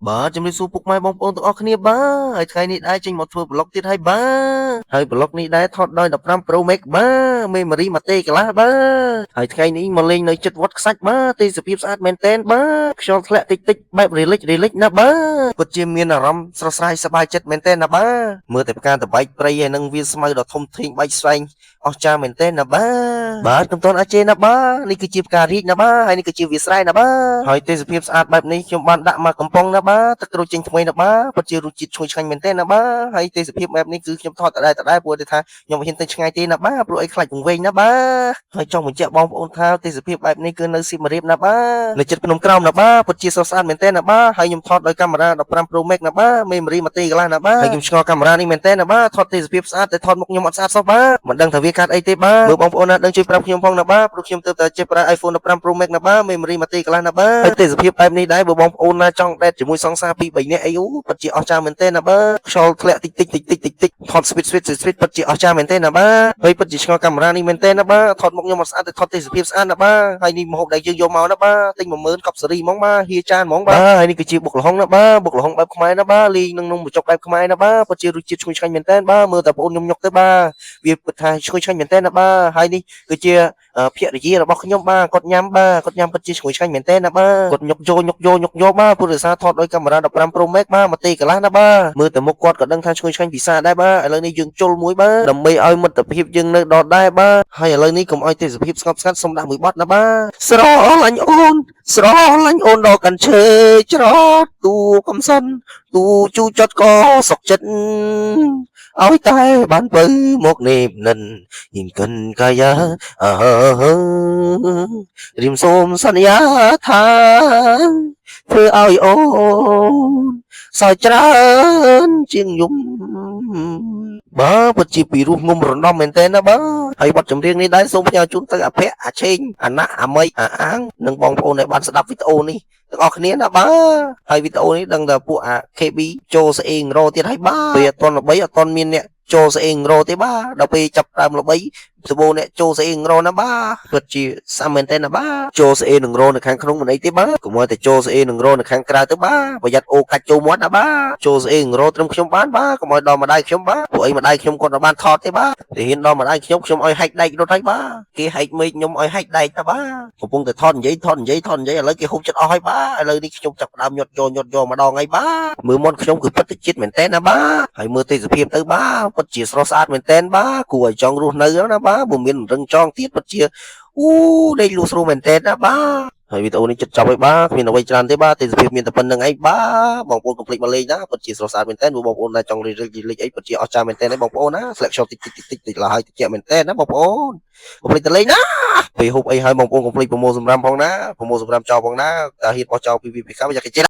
បាទជំរាបសួរពុកម៉ែបងប្អូនទាំងអស់គ្នាបាទហើយថ្ងៃនេះដែរចេញមកធ្វើប្លុកទៀតហើយបាទហើយប្លុកនេះដែរថតដោយ15 Pro Max បាទមេម៉ូរីមួយទេកន្លះបាទហើយថ្ងៃនេះមកលេងនៅចិត្តវត្តខ្សាច់បាទទេសភាពស្អាតមែនតែនបាទខ្យល់ធ្លាក់តិចតិចបែបរីលិចណាបាទពិតជាមានអារម្មណ៍ស្រស់ស្រាយសប្បាយចិត្តមែនតែនណាបាទមើលតែផ្កាតបែកព្រៃហើយនឹងវាស្មៅដ៏ធំធេងបែកស្វែងអស្ចារ្យមែនទេណាបាទកំតនអាចេណាបាទនេះគឺជាផ្ការីកណាបាទហើយនេះគឺជាវាស្រែណាបាទហើយទេសភាពស្អាតបែបនេះខ្ញុំបានដាក់មកកំប៉ុងណាបាទទឹកក្រូចចេញថ្មីណាបាទពិតជារសជាតិឈ្ងុយឆ្ងាញ់មែនទេណាបាទហើយទេសភាពបែបនេះគឺខ្ញុំថតដដែលព្រោះថាខ្ញុំមិនហ៊ានទៅឆ្ងាយទេណាបាទព្រោះអីខ្លាចវង្វេងណាបាទហើយចង់បញ្ជាក់បងប្អូនថាទេសភាពបែបនេះគឺនៅសៀមរាបណាបាទនៅចិត្តភ្នំក្រោមណាបាទពិតជាស្រស់ស្អាតមែនទេណាបាទហើយខ្ញុំថតដោយកាមេរ៉ា15 Pro Max ណាបាទមេម៉ូរីមួយទេកន្លះណាបាទហើយខ្ញុំឆ្ងល់កាមេរ៉ានេះមែនទេណាបាទថតទេសភាពស្អាតតែថតមុខខ្ញុំអត់ស្អាតសោះបាទមិនដឹងថាវាកាត់អីទេបាទមើលបងប្អូនណាដឹងជួយប្រាប់ខ្ញុំផងណាបាទព្រោះខ្ញុំទើបតែចេះប្រើ iPhone 15 Pro Max ណាបាទមេម៉ូរីមួយទេកន្លះណាបាទហើយទេសភាពបែបនេះដែរបើបងប្អូនណាចង់ដេតជាមួយសង្សារ2 3នាក់អីអូពិតជាអស្ចារ្យមែនទេណាបាទខ្យល់ធ្លាក់តិចថត speed ពិតជាអស្ចារ្យមែនទេណាបាទហើយពិតជាឆ្ងល់កាមេរ៉ានេះមែនទេណាបាទថតមុខខ្ញុំអត់ស្អាតតែថតទេសភាពស្អាតណាបាទហើយនេះម្ហូបដែលយើងយកមកណាបាទទិញ10000កប់សេរីហ្មងបាទហៀចានហ្មងបាទហើយនេះគឺជាបុកល្ហុងណាបាទបុកល្ហុងបែបខ្មែរណាបាទលីងនឹងនំបញ្ចុកបែបខ្មែរណាបាទពិតជារសជាតិឈ្ងុយឆ្ងាញ់មែនទេបាទមើលតែបងប្អូនខ្ញុំញុកទៅបាទវាពិតថាឈ្ងុយឆ្ងាញ់មែនទេណាបាទហើយនេះគឺជាភរិយារបស់ខ្ញុំបាទគាត់ញ៉ាំពិតជាឈ្ងុយឆ្ងាញ់មែនទេណាបាទគាត់ញុកយកបាទព្រោះដោយសារថតដោយកាមេរ៉ា15 Pro Max បាទមួយទេកន្លះណាបាទមើលតែមុខគាត់ក៏ដឹងថាឈ្ងុយឆ្ងាញ់ពិសាដែរបាទឥឡូវនេះយើងជុលមួយបាទដើម្បីឲ្យមិត្តភាពយើងនៅដដែលបាទហើយឥឡូវនេះកុំឲ្យទេសភាពស្ងប់ស្ងាត់សុំដាក់មួយបទណាបាទស្រឡាញ់អូនដល់កាន់ឈើច្រត់ទូកំសិនទូជូចត់ក៏សុកចិត្តឲ្យតែបានបើមកនេបនិនហ៊ីនកិនកាយាអើរៀមសូមសន្យាថាធ្វើឲ្យអូនសើចច្រើនជាងយំបាទពិតជាពីរោះងុំរំដំមែនតើណាបាទហើយបទចម្រៀងនេះដែរសូមផ្ញើជូនទៅអាភ័ក្រអាឆេងអាណាអាមីអាអាងនិងបងប្អូនដែលបានស្ដាប់វីដេអូនេះទាំងអស់គ្នាណាបាទហើយវីដេអូនេះដឹងតែពួកអា KB ចូលស្អេងរទៀតហើយបាទវាអត់តល្បីអត់តមានអ្នកចូលស្អេងរទេបាទដល់ពេលចាប់ដើមល្បីសបោអ្នកចូលស្អេងរណាបាទពិតជាសាមមែនតើណាបាទចូលស្អេនឹងរនៅខាងក្នុងមិនអីទេបាទកុំឲ្យតែចូលស្អេនឹងរនៅខាងក្រៅទៅបាទប្រយ័ត្នអូកាច់ចូលមាត់ណាបាទចូលស្អេនឹងរត្រឹមខ្ញុំបានបាទកុំឲ្យដល់ម្ដាយខ្ញុំបាទពួកអីម្ដាយខ្ញុំគាត់បានថតទេបាទតែហ៊ានដល់ម្ដាយខ្ញុំឲ្យហែកដែករត់ហើយបាទគេហែកមេឃខ្ញុំឲ្យហែកដែកណាបាទកំពុងតែថតនិយាយឥឡូវគេហូបចិត្តអស់ហើយបាទឥឡូវនេះខ្ញុំចាប់ផ្ដើមញាត់យកម្ដងហើយបាទមើលមាត់ខ្ញុំគឺពិតជាតិមែនតើណាបាទហើយមើលទេសភាពទៅបាទពិតជាស្រស់ស្អាតមែនតើបាទគួរឲ្យចង់រស់នៅណាបាទបើមានរឹងចងទៀតពិតជាដេកលក់ស្រួលមែនតើណាបាទហើយវីដេអូនេះចិត្តចប់ហើយបាទគ្មានអ្វីច្រើនទេបាទទេសភាពមានតែប៉ុណ្្នឹងឯងបាទបងប្អូនកុំភ្លេចមកលេងណាពិតជាស្រស់ស្អាតមែនតើបងប្អូនដែលចង់លេងអីពិតជាអស្ចារ្យមែនតើបងប្អូនណាស្លាកshotតិចឡើយតិចមែនតើណាបងប្អូនកុំភ្លេចទៅលេងណាពេលហូបអីហើយបងប្អូនកុំភ្លេចប្រមូលសម្រាប់ផងណាប្រមូលសម្រាប់ចោលផងណាតាហ៊ានបោះចោលពីវាពីកាប្រយ័ត្នគេចេះ